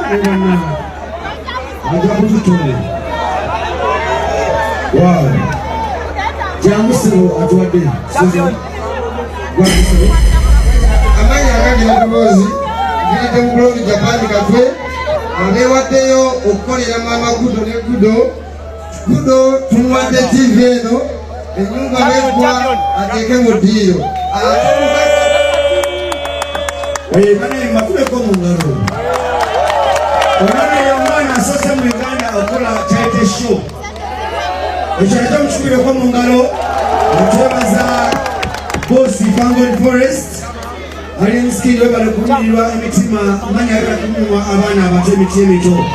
Wow. Jamusiru awadde. Amanya agandi abakozi ngite mu blog Japan katwe abewaddeyo okukolera mama Gudo ne Gudo tumuwadde TV eno enyumba bekwa ateke mu ddiiro. Bane makubeko mu ngalo. Omwana y'omwana asose mu Uganda okola charity show. Ekyo mukibireko mu ngalo otwebaza Bosi Fangol Forest Alienski webale kumirirwa emitima manya yakumuwa abaana abato emiti emito.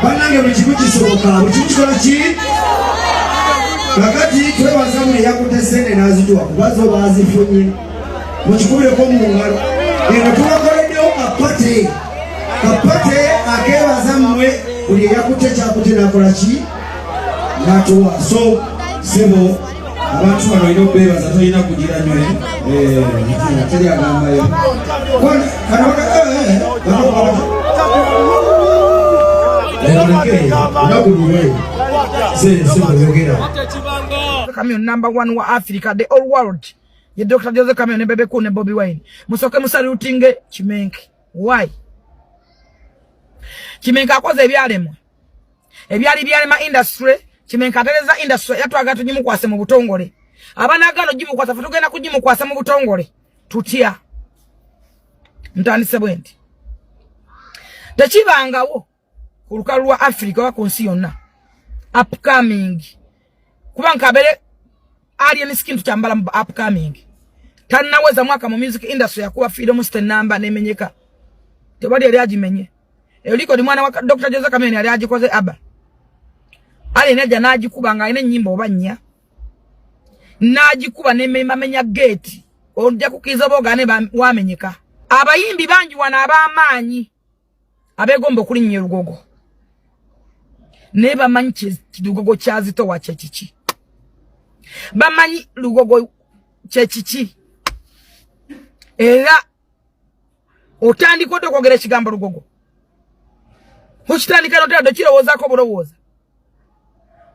Banange buli kimu kisoboka buli kimu kikola ki? Kakati twebaza mwe yakutesene n'azituwa kubazo bazifunye mukikubireko mu ngalo. Eno tubakoleddewo kapate akebaza mwe buli yakute kyakute nakola ki? Natuwa. So sebo abantu bano ino bebaza tolina kugira nyoye teri agambayo Camion number 1 wa Africa, the whole world. Ye Dr. Jose Camion ne Bebe Cool ne Bobi Wine. Musoke musalutinge Chimenke. Why? Chimenke akoze ebyalemu. Ebyali byalema industry. Chimenke atereza industry yatwaga tujimu kwase mu butongole. Abana gano jimu kwase tugenda kujimu kwase mu butongole. Tutia. Ntandise bwendi. Tekibangawo ku lukalu lwa Africa wa kunsi yonna. Upcoming. Kuba nkabere alien skin tukyambala mu upcoming. Tanaweza mwaka mu music industry yakuwa freedom stand number nemenyeka. Tebali yali ajimenye. Eliko di mwana wa Dr. Jose Camion yali ajikoze aba. Ali neja najikuba nga ine nyimbo obanya. Najikuba nememamenya gate. Onja kukiza boga ne wamenyeka. Abayimbi banji wana abamanyi. Abegombo kulinye rugogo. Neba manchi lugogo chazito wa chechichi. Bamanyi lugogo chechichi. Era otandika okogera kigambo lugogo. Hochitandika notera dokirowooza ko bulowooza.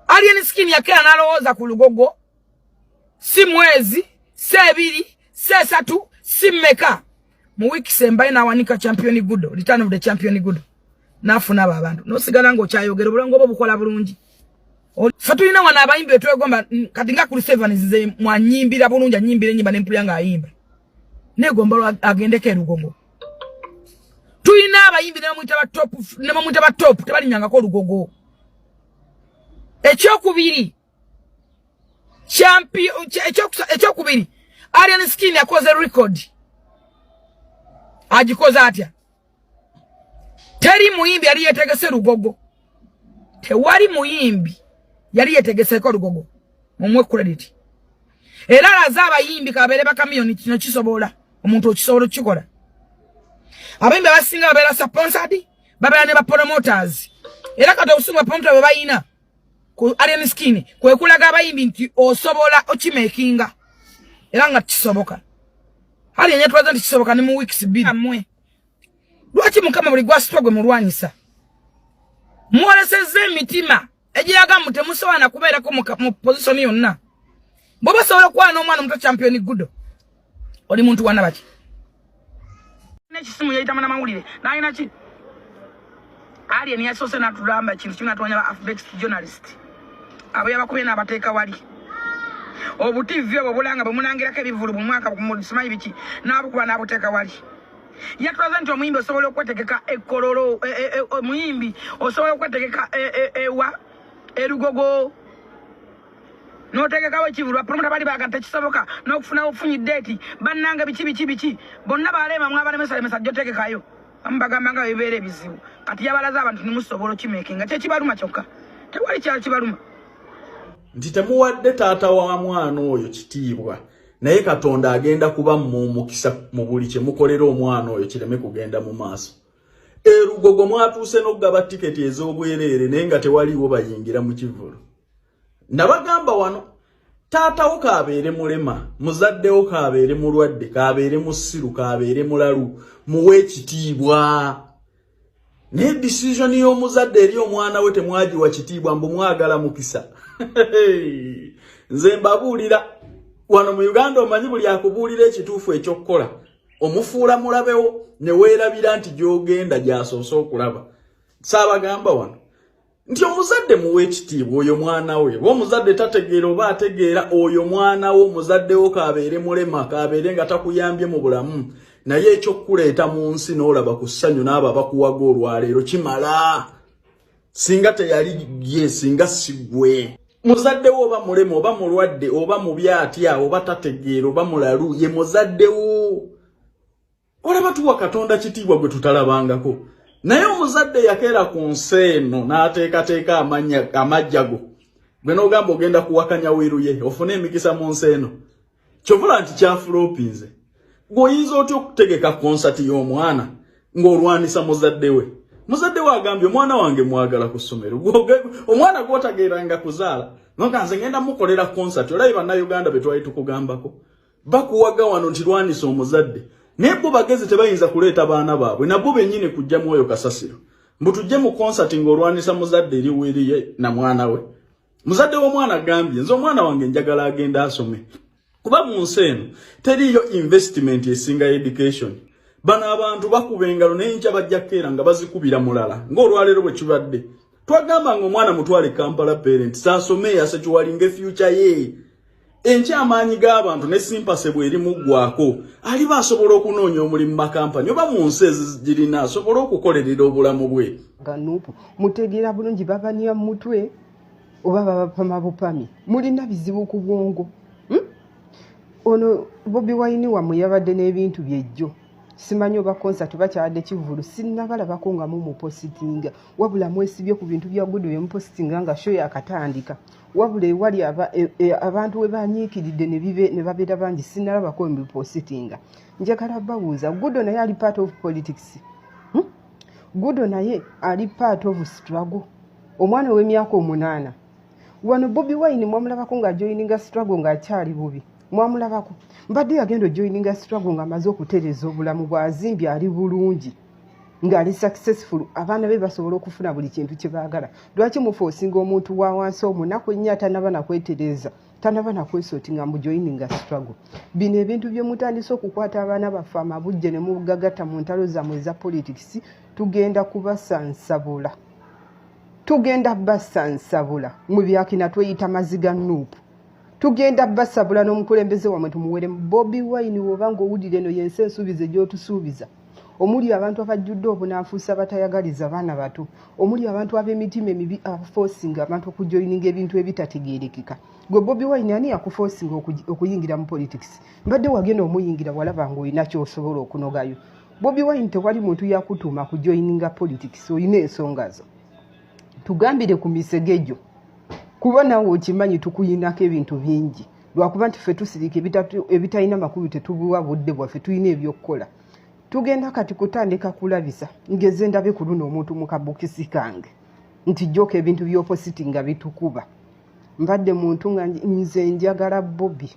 Alien skin yakera nalowooza ku lugogo. Si mwezi, si ebiri, si esatu, si mmeka. Mu wiki sembaye nawanika champion Gudo, return of the champion Gudo. Nafuna abantu. No sigala ngo kyayogera bulongo bo bukola bulungi. Fatulina wana abayimbi etwegomba kati nga kuli 7 nzize mwanyimbira bulungi anyimbire nyimba nempulya nga ayimba. Negomba agendeke lugogo. Tulina abayimbi ne mwita ba top tebali nyanga ko lugogo. Ekyokubiri champion ekyokubiri Alien Skin yakoze record. Ajikoza atya. Teri muyimbi yali yetegese lugogo. Tewali muyimbi yali yetegese ko lugogo. Mumwe credit. Era lazaba yimbi kabere ba Camion kino kisobola. Omuntu okisobola kikola. Abayimbi basinga babera sponsored, babera ne ba promoters. Era kata osunga promoter bayina ku Alien Skin kwe kulaga abayimbi nti osobola okimakinga. Era nga kisoboka. Hali yenye tuwaza ntikisoboka ni mu weeks bidi amwe. Lwaki mukama buli gwa struggle mulwanyisa. Mwoleseze emitima. Ejiyaga mutemusowana kubeerako mu position yonna. Boba sobola kuba n'omwana omuto champion Gudo. Oli muntu wana baki. Nekisimu yayita mana mawulire. Nalina ki? Alien yasose natulamba kintu kimwe atwanya ba Afbex journalist. Abo yabakubye n'abateeka wali. Obutivyo bobulanga bumulangira kebivulu mu mwaka kumudisimayi biki nabukuba nabuteka wali. Yatwaza nti omuyimbi osobola okwetegeka ekololo omuyimbi osobola okwetegeka ewa erugogo notegeka wekivulu promoter bali bagante kisoboka nokufuna ofunyi date bannanga biki bonna balema mwabale mesa jotegekayo ambagamba nga bibere bizibu kati yabalaza abantu nimusobola kimekinga kye kibaluma kyokka tewali kyali kibaluma. Nti temuwadde taata wa mwana oyo kitiibwa naye Katonda agenda kuba mumukisa mu buli kye mukolera omwana oyo kireme kugenda mu maaso. Erugogo mwatuuse n'okugaba tiketi ez'obwereere naye nga tewaliwo bayingira mu kivulu. Nabagamba wano taatawo kaabeere mulema, muzaddewo kaabeere mulwadde, kaabeere musiru, kaabeere mulalu, muwe ekitiibwa. ne decision y'omuzadde eri omwana we temwagiwa kitiibwa mbu mwagala mukisa. Nze mbabuulira wano mu Uganda omanyi buli akubuulira ekituufu ekyokukola omufuula mulabewo ne weerabira nti gy'ogenda gy'asoose okulaba. Saabagamba wano nti omuzadde muwe ekitiibwa oyo mwana we. Omuzadde tategeera oba ategeera oyo mwana we omuzadde wo kaabeere mulema kaabeere nga takuyambye mu bulamu naye ekyokuleeta mu nsi n'olaba ku ssanyu n'abo abakuwaga olwaleero kimala. Singa teyali ye singa sigwe. Muzadde wo oba mulema oba mulwadde oba mubi atya oba tategeera oba mulalu ye muzadde wo. Olaba tuwa Katonda kitiibwa gwe tutalabangako. Naye omuzadde yakeera ku nsi eno n'ateekateeka amajjago. Gwe n'ogamba ogenda kuwakanya wiru ye ofune emikisa mu nsi eno. Kyovula nti kyafulopinze. Gwoyinza otya okutegeka konsati y'omwana ng'olwanisa muzadde we. Muzadde we agambye omwana wange mwagala ku ssomero. Omwana gw'otageeranga kuzaala noga nze ngenda mukolera konsati. Olayi bannayuganda be twali tukugambako bakuwaga wano nti lwanisa omuzadde. Naye bo bagezi tebayinza kuleeta baana baabwe nabo bennyini kujja mwoyo kasasiro mbu tujje mu konsati ng'olwanisa muzadde eri weriye na mwana we. Muzadde w'omwana agambye nze omwana wange njagala agenda asome kuba mu nsi eno teriyo investment esinga education. Bano abantu bakuba engalo naye nkya bajja keera nga bazikubira mulala ng'olwaleero bwe kibadde. Twagamba ng'omwana mutwale Kampala parent saasome yasekiwalinga future ye. Enkyamaanyi g'abantu ne simpase bw'eri muggwako ali basobola okunoonya omulimu makampani oba mu nsi ezigirina asobola okukolerera obulamu bwe. Ganupu mutegeera bulungi babanya mutwe oba babapama bupami mulina bizibu ku bwongo. Ono Bobi Wine wamwe yabadde n'ebintu byejjo. Simanyi oba concert bakyadde kivulu sinnabalabako nga mumupositinga wabula mwesibye ku bintu bya Gudo byemupositinga nga show yakatandika wabula ewali abantu we banyiikiridde ne babeera bangi sinnalabako mupositinga. Njagala babuuza Gudo naye ali part of politics. Gudo naye ali part of struggle. Omwana w'emyaka 8 wano Bobi Wine mwamulabako nga joininga struggle nga akyali bubi. Mwamulabako mbadde yagenda joininga struggle nga amaze okutereza obulamu bw'azimbye ali bulungi ng'ali successful abaana be basobola okufuna buli kintu kye baagala. Lwaki mufoosinga omuntu wa wansi omunaku ennyo tanaba nakwetereza tanaba nakwesootinga mu joininga struggle? Bino ebintu bye mutandise okukwata abaana baffe amabujje ne mugagatta mu ntalo zammwe eza politics tugenda kubasansabula. Tugenda basansabula mu byakina tweyita maziga nuupu. Tugenda basabula n'omukulembeze wamwe tumuwere Bobi Wine woba ng'owulira eno yensi ensuubize gy'otusuubiza. Omuli abantu abajjudde obunanfuusa abatayagaliza abaana bato. Omuli abantu ab'emitima emibi abaforcinga abantu okujoininga ebintu ebitategeerekeka. Gwe Bobi Wine ani yakuforcinga okuyingira mu politics? Mbadde wagenda omuyingira walaba ng'olina ky'osobola okunogayo. Bobi Wine tewali muntu yakutuuma kujoininga politics olina ensonga zo. Tugambire ku misegejjo. Kuba nawe okimanyi tukuyinako ebintu bingi. Lwakuba nti ffe tusirika ebitalina makulu tetubuwa budde bwaffe tulina ebyokukola. Tugenda kati kutandika kulabisa ngeze ndabe ku luno omuntu mu kabukisi kange nti jjoka ebintu by'opositinga bitukuba. Mbadde muntu nga nze njagala Bobi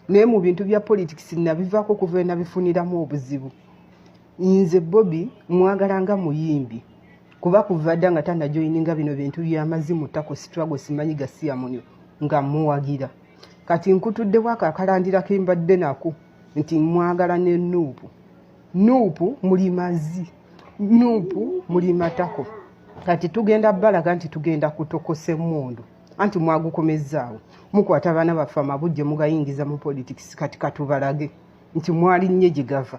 naye mu bintu bya politics nabivaako kuva nabifuniramu obuzibu. Nze Bobi mwagala nga muyimbi kuba kuva dda nga tannajoininga bino bintu by'amazimu tako struggle simanyi gasiya munyo nga muwagira. Kati nkutuddewo akalandira kembadde nako nti mwagala ne nuupu. Nuupu muli mazi, nuupu muli matako. Kati tugenda balaga nti tugenda kutokose emmundu anti mwagukomezzaawo mukwata abaana baffe amabujje mugayingiza mu politics kati katubalage nti mwali nnye gigava.